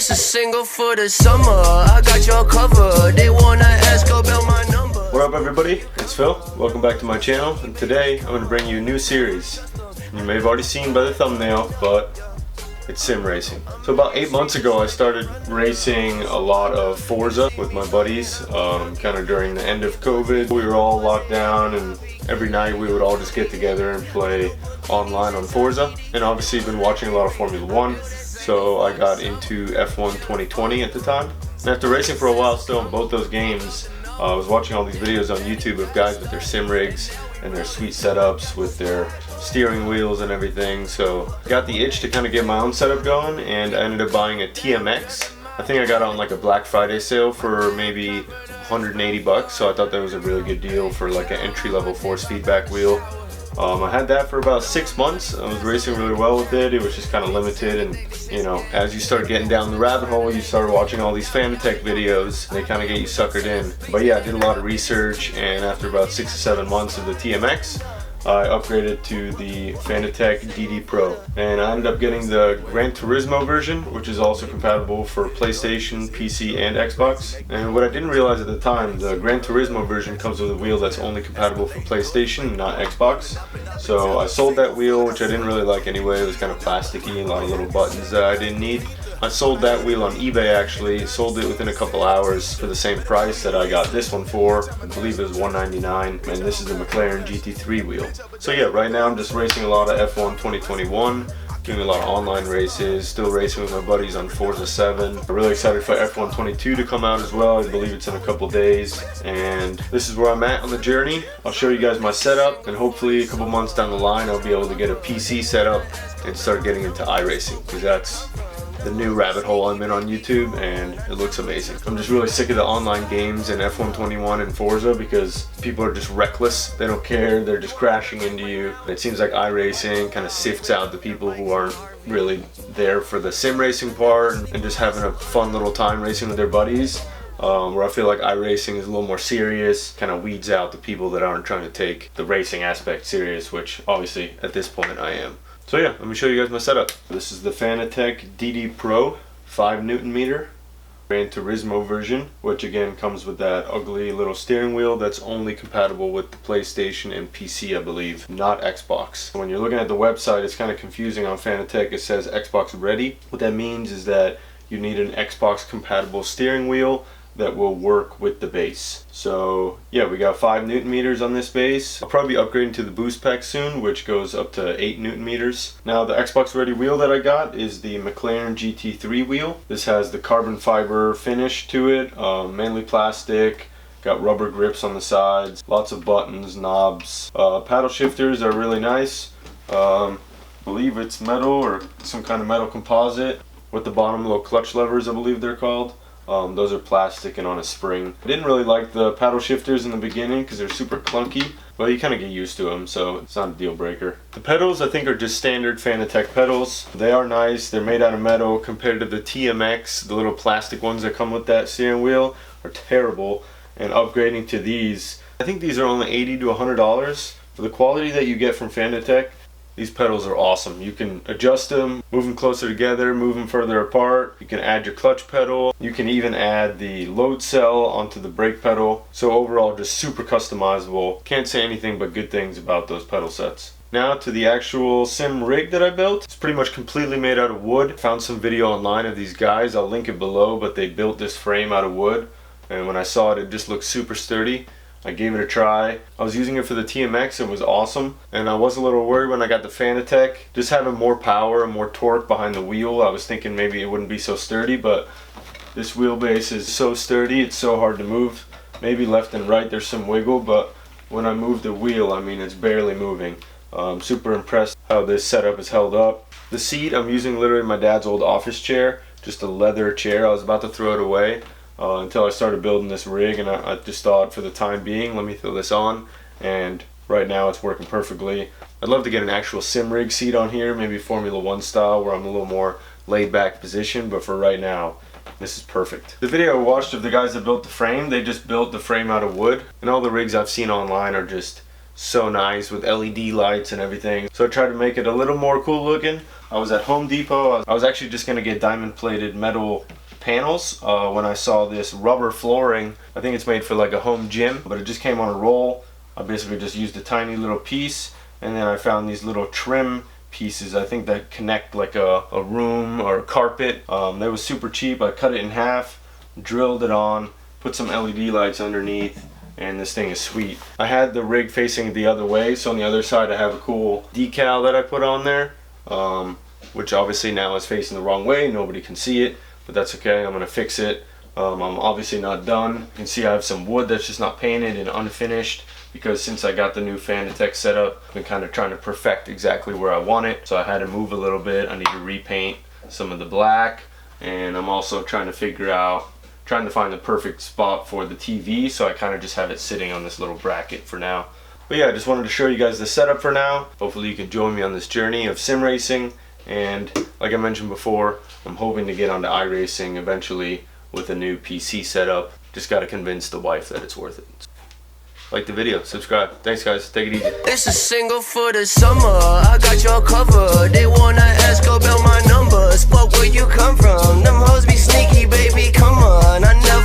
This is single for the summer. I got your cover. They wanna ask about my number. What up, everybody? It's Phil. Welcome back to my channel, and today I'm going to bring you a new series. You may have already seen by the thumbnail, but it's sim racing. So about 8 months ago I started racing a lot of Forza with my buddies, kind of during the end of COVID. We were all locked down and every night we would all just get together and play online on Forza. And obviously been watching a lot of Formula 1, so I got into F1 2020 at the time. And after racing for a while still in both those games, I was watching all these videos on YouTube of guys with their sim rigs and their sweet setups with their steering wheels and everything. So I got the itch to kind of get my own setup going, and I ended up buying a TMX. I think I got on like a Black Friday sale for maybe 180 bucks, so I thought that was a really good deal for like an entry-level force feedback wheel. I had that for about 6 months. I was racing really well with it. It was just kind of limited, and you know, as you start getting down the rabbit hole, you start watching all these Fanatec videos, and they kind of get you suckered in. But yeah, I did a lot of research, and after about 6 or 7 months of the TMX, I upgraded to the Fanatec DD Pro, and I ended up getting the Gran Turismo version, which is also compatible for PlayStation, PC, and Xbox. And what I didn't realize at the time, the Gran Turismo version comes with a wheel that's only compatible for PlayStation, not Xbox. So I sold that wheel, which I didn't really like anyway. It was kind of plasticky, a lot of little buttons that I didn't need. I sold that wheel on eBay actually, sold it within a couple hours for the same price that I got this one for. I believe it was $199, and this is the Mclaren GT3 wheel. So yeah, right now I'm just racing a lot of F1 2021, doing a lot of online races, still racing with my buddies on Forza 7. I'm really excited for F1 22 to come out as well. I believe it's in a couple days, and this is where I'm at on the journey. I'll show you guys my setup, and hopefully a couple months down the line I'll be able to get a PC setup and start getting into iRacing, because that's the new rabbit hole I'm in on YouTube, and it looks amazing. I'm just really sick of the online games in F1 21 and Forza because people are just reckless. They don't care, they're just crashing into you. It seems like iRacing kind of sifts out the people who aren't really there for the sim racing part and just having a fun little time racing with their buddies. Where I feel like iRacing is a little more serious, kind of weeds out the people that aren't trying to take the racing aspect serious, which obviously at this point I am. So yeah, let me show you guys my setup. This is the Fanatec DD Pro 5Nm Gran Turismo version, which again comes with that ugly little steering wheel that's only compatible with the PlayStation and PC, I believe, not Xbox. When you're looking at the website, it's kind of confusing on Fanatec. It says Xbox ready. What that means is that you need an Xbox compatible steering wheel that will work with the base. So yeah, we got 5 Nm on this base. I'll probably be upgrading to the boost pack soon, which goes up to 8 Nm. Now the Xbox ready wheel that I got is the Mclaren GT3 wheel. This has the carbon fiber finish to it, mainly plastic, got rubber grips on the sides, lots of buttons, knobs. Paddle shifters are really nice. I believe it's metal or some kind of metal composite with the bottom little clutch levers, I believe they're called. Those are plastic and on a spring. I didn't really like the paddle shifters in the beginning because they're super clunky, but you kind of get used to them, so it's not a deal breaker. The pedals I think are just standard Fanatec pedals. They are nice. They're made out of metal compared to the TMX. The little plastic ones that come with that steering wheel are terrible, and upgrading to these, I think these are only $80 to $100. For the quality that you get from Fanatec, these pedals are awesome. You can adjust them, move them closer together, move them further apart. You can add your clutch pedal. You can even add the load cell onto the brake pedal. So overall, just super customizable. Can't say anything but good things about those pedal sets. Now to the actual sim rig that I built. It's pretty much completely made out of wood. Found some video online of these guys. I'll link it below, but they built this frame out of wood. And when I saw it, it just looked super sturdy. I gave it a try. I was using it for the TMX, it was awesome. And I was a little worried when I got the Fanatec. Just having more power and more torque behind the wheel, I was thinking maybe it wouldn't be so sturdy, but this wheelbase is so sturdy, it's so hard to move. Maybe left and right there's some wiggle, but when I move the wheel, I mean, it's barely moving. I'm super impressed how this setup is held up. The seat, I'm using literally my dad's old office chair, just a leather chair. I was about to throw it away. Until I started building this rig, and I just thought for the time being, let me throw this on, and right now it's working perfectly. I'd love to get an actual sim rig seat on here, maybe Formula 1 style, where I'm a little more laid back position, but for right now this is perfect. The video I watched of the guys that built the frame, they just built the frame out of wood, and all the rigs I've seen online are just so nice with LED lights and everything. So I tried to make it a little more cool looking. I was at Home Depot. I was actually just gonna get diamond plated metal panels when I saw this rubber flooring. I think it's made for like a home gym, but it just came on a roll. I basically just used a tiny little piece, and then I found these little trim pieces, I think, that connect like a room or a carpet. They was super cheap. I cut it in half, drilled it on, put some LED lights underneath, and this thing is sweet. I had the rig facing the other way, so on the other side I have a cool decal that I put on there, which obviously now is facing the wrong way. Nobody can see it, but that's okay. I'm gonna fix it. I'm obviously not done. You can see I have some wood that's just not painted and unfinished, because since I got the new Fanatec setup, I've been kind of trying to perfect exactly where I want it. So I had to move a little bit. I need to repaint some of the black, and I'm also trying to find the perfect spot for the TV, so I kind of just have it sitting on this little bracket for now. But yeah, I just wanted to show you guys the setup for now. Hopefully you can join me on this journey of sim racing, and like I mentioned before, I'm hoping to get onto iRacing eventually with a new PC setup. Just got to convince the wife that it's worth it. Like the video, subscribe. Thanks guys, take it easy. It's a single for the summer, I got your cover. They wanna ask about my numbers, fuck where you come from. Them hoes be sneaky, baby, come on. I never